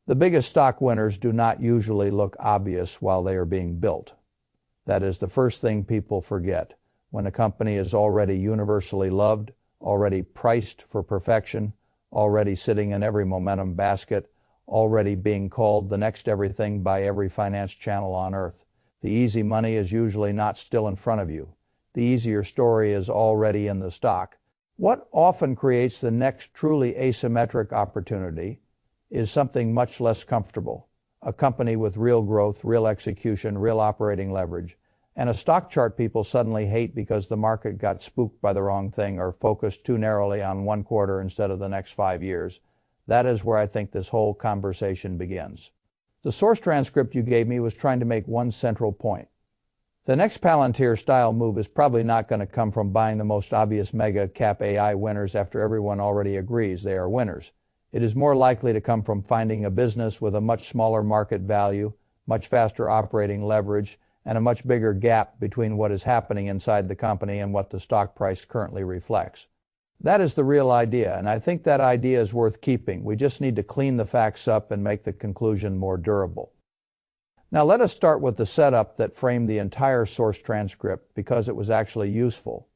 The biggest stock winners do not usually look obvious while they are being built. That is the first thing people forget. When a company is already universally loved, already priced for perfection, already sitting in every momentum basket, already being called the next everything by every finance channel on earth, the easy money is usually not still in front of you. The easier story is already in the stock. What often creates the next truly asymmetric opportunity is something much less comfortable. A company with real growth, real execution, real operating leverage, and a stock chart people suddenly hate because the market got spooked by the wrong thing or focused too narrowly on one quarter instead of the next 5 years. That is where I think this whole conversation begins. The source transcript you gave me was trying to make one central point. The next Palantir-style move is probably not going to come from buying the most obvious mega cap AI winners after everyone already agrees they are winners. It is more likely to come from finding a business with a much smaller market value, much faster operating leverage, and a much bigger gap between what is happening inside the company and what the stock price currently reflects. That is the real idea, and I think that idea is worth keeping. We just need to clean the facts up and make the conclusion more durable. Now let us start with the setup that framed the entire source transcript because it was actually useful.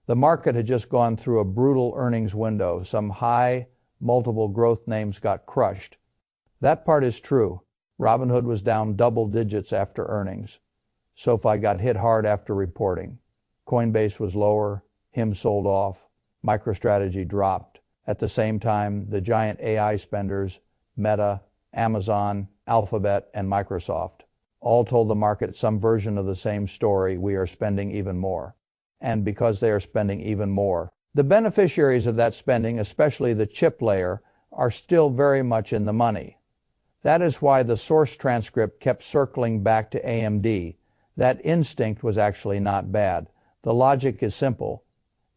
The market had just gone through a brutal earnings window. Some high, multiple growth names got crushed. That part is true. Robinhood was down double digits after earnings. SoFi got hit hard after reporting. Coinbase was lower. HIM sold off. MicroStrategy dropped. At the same time, the giant AI spenders, Meta, Amazon, Alphabet, and Microsoft, all told the market some version of the same story: we are spending even more. And because they are spending even more, the beneficiaries of that spending, especially the chip layer, are still very much in the money. That is why the source transcript kept circling back to AMD. That instinct was actually not bad. The logic is simple.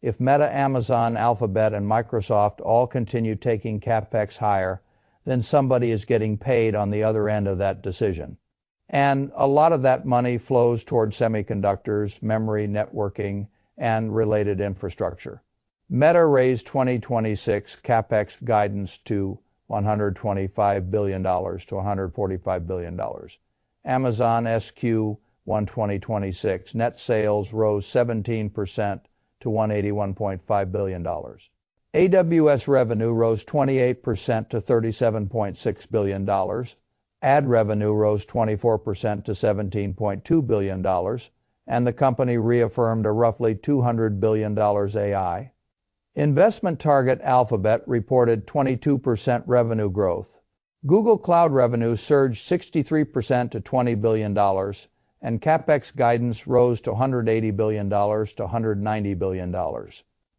If Meta, Amazon, Alphabet, and Microsoft all continue taking CapEx higher, then somebody is getting paid on the other end of that decision. And a lot of that money flows toward semiconductors, memory, networking, and related infrastructure. Meta raised 2026 CapEx guidance to $125 billion to $145 billion. Amazon SQ 2026 net sales rose 17% to $181.5 billion. AWS revenue rose 28% to $37.6 billion. Ad revenue rose 24% to $17.2 billion. And the company reaffirmed a roughly $200 billion AI. Investment target Alphabet reported 22% revenue growth. Google Cloud revenue surged 63% to $20 billion. And CapEx guidance rose to $180 billion to $190 billion.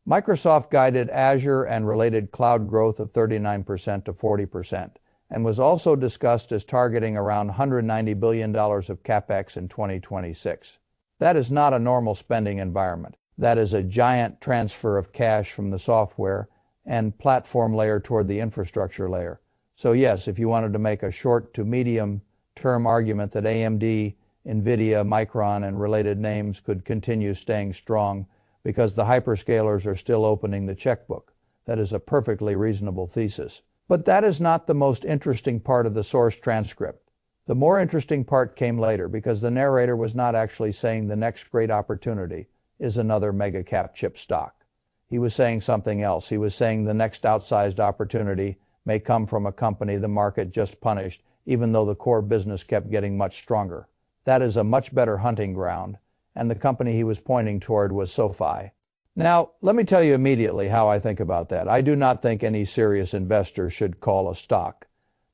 Microsoft guided Azure and related cloud growth of 39% to 40%, and was also discussed as targeting around $190 billion of CapEx in 2026. That is not a normal spending environment. That is a giant transfer of cash from the software and platform layer toward the infrastructure layer. So yes, if you wanted to make a short to medium term argument that AMD, NVIDIA, Micron, and related names could continue staying strong because the hyperscalers are still opening the checkbook, that is a perfectly reasonable thesis. But that is not the most interesting part of the source transcript. The more interesting part came later because the narrator was not actually saying the next great opportunity is another mega cap chip stock. He was saying something else. He was saying the next outsized opportunity may come from a company the market just punished, even though the core business kept getting much stronger. That is a much better hunting ground, and the company he was pointing toward was SoFi. Now, let me tell you immediately how I think about that. I do not think any serious investor should call a stock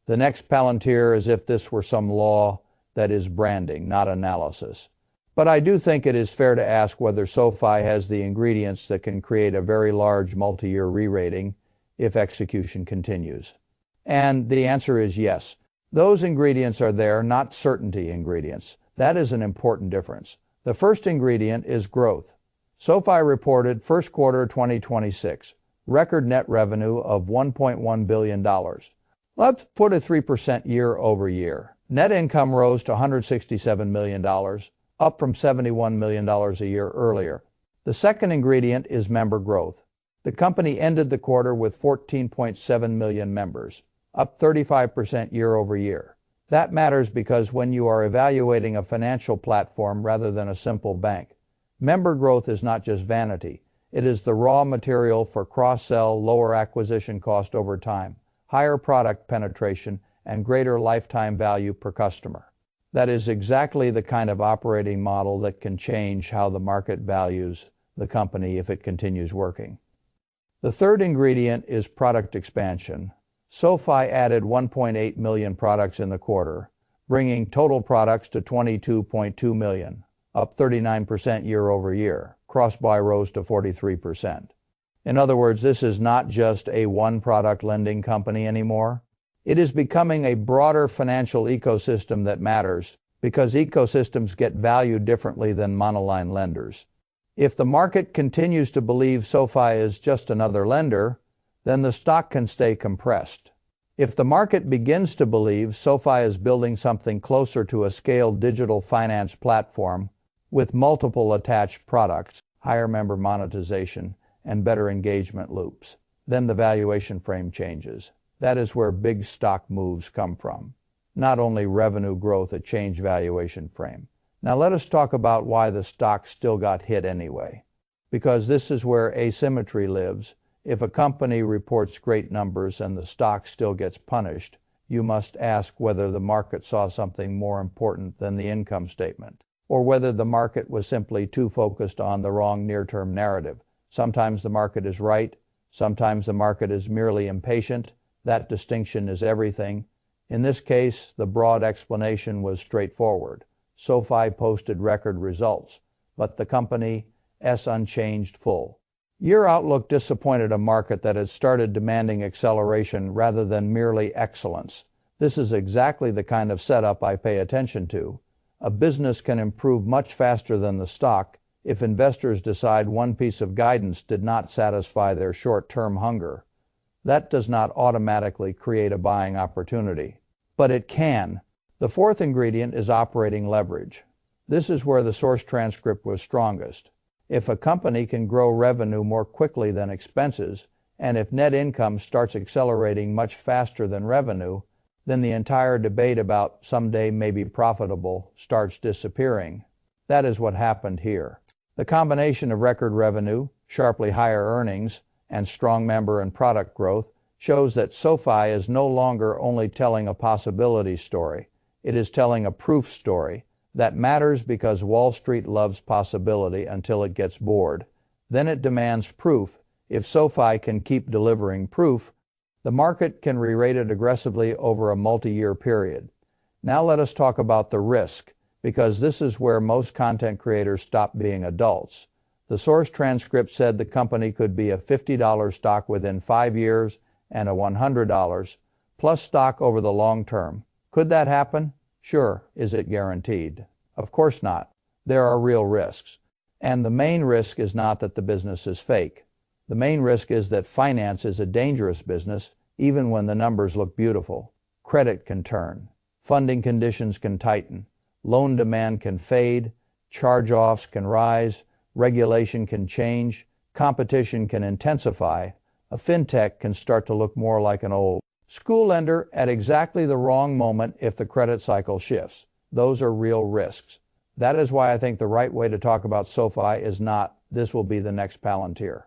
the next Palantir as if this were some law that is branding, not analysis. But I do think it is fair to ask whether SoFi has the ingredients that can create a very large multi-year re-rating if execution continues. And the answer is yes. Those ingredients are there, not certainty ingredients. That is an important difference. The first ingredient is growth. SoFi reported first quarter 2026 record net revenue of $1.1 billion. Let's put it 3% year over year. Net income rose to $167 million, up from $71 million a year earlier. The second ingredient is member growth. The company ended the quarter with 14.7 million members, up 35% year over year. That matters because when you are evaluating a financial platform rather than a simple bank, member growth is not just vanity. It is the raw material for cross-sell, lower acquisition cost over time, higher product penetration, and greater lifetime value per customer. That is exactly the kind of operating model that can change how the market values the company if it continues working. The third ingredient is product expansion. SoFi added 1.8 million products in the quarter, bringing total products to 22.2 million, up 39% year over year. Cross-buy rose to 43%. In other words, this is not just a one-product lending company anymore. It is becoming a broader financial ecosystem that matters because ecosystems get valued differently than monoline lenders. If the market continues to believe SoFi is just another lender, then the stock can stay compressed. If the market begins to believe SoFi is building something closer to a scaled digital finance platform with multiple attached products, higher member monetization, and better engagement loops, then the valuation frame changes. That is where big stock moves come from. Not only revenue growth, a changed valuation frame. Now let us talk about why the stock still got hit anyway. Because this is where asymmetry lives. If a company reports great numbers and the stock still gets punished, you must ask whether the market saw something more important than the income statement, or whether the market was simply too focused on the wrong near-term narrative. Sometimes the market is right, sometimes the market is merely impatient. That distinction is everything. In this case, the broad explanation was straightforward. SoFi posted record results, but the company's unchanged full year outlook disappointed a market that had started demanding acceleration rather than merely excellence. This is exactly the kind of setup I pay attention to. A business can improve much faster than the stock if investors decide one piece of guidance did not satisfy their short-term hunger. That does not automatically create a buying opportunity, but it can. The fourth ingredient is operating leverage. This is where the source transcript was strongest. If a company can grow revenue more quickly than expenses, and if net income starts accelerating much faster than revenue, then the entire debate about someday maybe profitable starts disappearing. That is what happened here. The combination of record revenue, sharply higher earnings, and strong member and product growth shows that SoFi is no longer only telling a possibility story. It is telling a proof story. That matters because Wall Street loves possibility until it gets bored. Then it demands proof. If SoFi can keep delivering proof, the market can re-rate it aggressively over a multi-year period. Now let us talk about the risk, because this is where most content creators stop being adults. The source transcript said the company could be a $50 stock within 5 years and a $100 plus stock over the long term. Could that happen? Sure. Is it guaranteed? Of course not. There are real risks. And the main risk is not that the business is fake. The main risk is that finance is a dangerous business, even when the numbers look beautiful. Credit can turn. Funding conditions can tighten. Loan demand can fade. Charge-offs can rise. Regulation can change. Competition can intensify. A fintech can start to look more like an old school lender at exactly the wrong moment if the credit cycle shifts. Those are real risks. That is why I think the right way to talk about SoFi is not, this will be the next Palantir.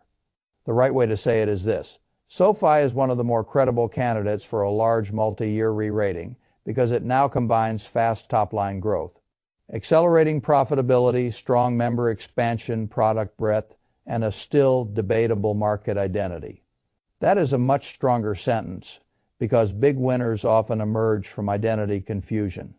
The right way to say it is this. SoFi is one of the more credible candidates for a large multi-year re-rating because it now combines fast top-line growth, accelerating profitability, strong member expansion, product breadth, and a still debatable market identity. That is a much stronger sentence, because big winners often emerge from identity confusion.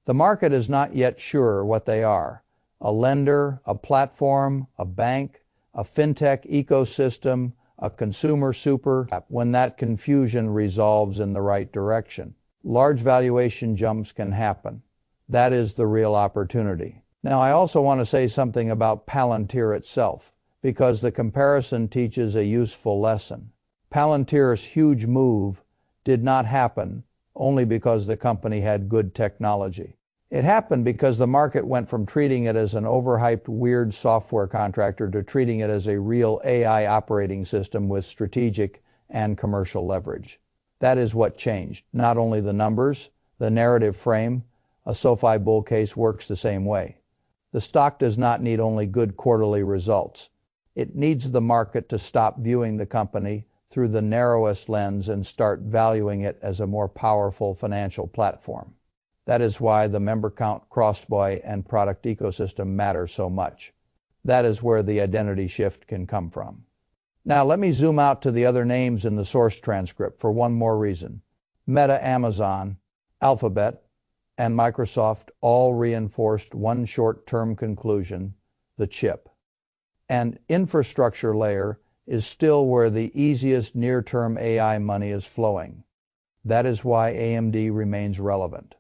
The market is not yet sure what they are: a lender, a platform, a bank, a fintech ecosystem, a consumer super app. When that confusion resolves in the right direction, large valuation jumps can happen. That is the real opportunity. Now, I also want to say something about Palantir itself, because the comparison teaches a useful lesson. Palantir's huge move did not happen only because the company had good technology. It happened because the market went from treating it as an overhyped, weird software contractor to treating it as a real AI operating system with strategic and commercial leverage. That is what changed. Not only the numbers, the narrative frame. A SoFi bull case works the same way. The stock does not need only good quarterly results. It needs the market to stop viewing the company through the narrowest lens and start valuing it as a more powerful financial platform. That is why the member count, cross-buy, and product ecosystem matter so much. That is where the identity shift can come from. Now let me zoom out to the other names in the source transcript for one more reason. Meta, Amazon, Alphabet, and Microsoft all reinforced one short-term conclusion: the chip. And infrastructure layer is still where the easiest near-term AI money is flowing. That is why AMD remains relevant.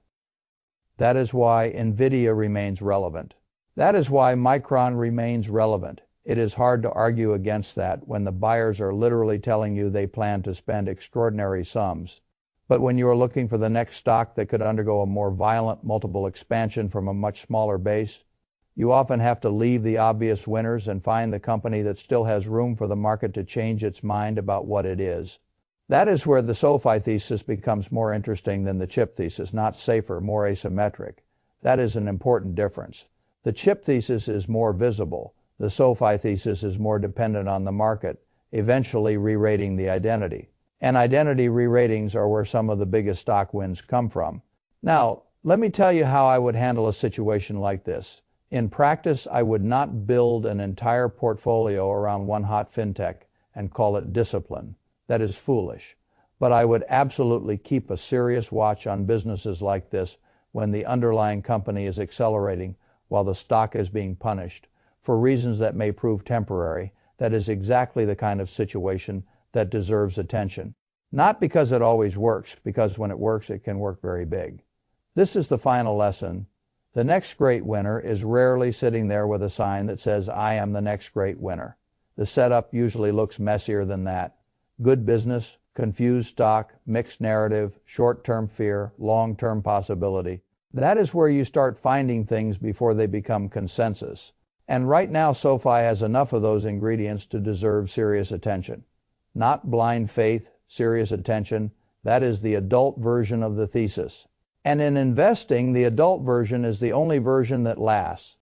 That is why NVIDIA remains relevant. That is why Micron remains relevant. It is hard to argue against that when the buyers are literally telling you they plan to spend extraordinary sums. But when you are looking for the next stock that could undergo a more violent multiple expansion from a much smaller base, you often have to leave the obvious winners and find the company that still has room for the market to change its mind about what it is. That is where the SoFi thesis becomes more interesting than the chip thesis, not safer, more asymmetric. That is an important difference. The chip thesis is more visible. The SoFi thesis is more dependent on the market, eventually re-rating the identity. And identity re-ratings are where some of the biggest stock wins come from. Now, let me tell you how I would handle a situation like this. In practice, I would not build an entire portfolio around one hot fintech and call it discipline. That is foolish. But I would absolutely keep a serious watch on businesses like this when the underlying company is accelerating while the stock is being punished for reasons that may prove temporary. That is exactly the kind of situation that deserves attention. Not because it always works, because when it works, it can work very big. This is the final lesson. The next great winner is rarely sitting there with a sign that says, "I am the next great winner." The setup usually looks messier than that. Good business, confused stock, mixed narrative, short-term fear, long-term possibility. That is where you start finding things before they become consensus. And right now, SoFi has enough of those ingredients to deserve serious attention. Not blind faith, serious attention. That is the adult version of the thesis. And in investing, the adult version is the only version that lasts.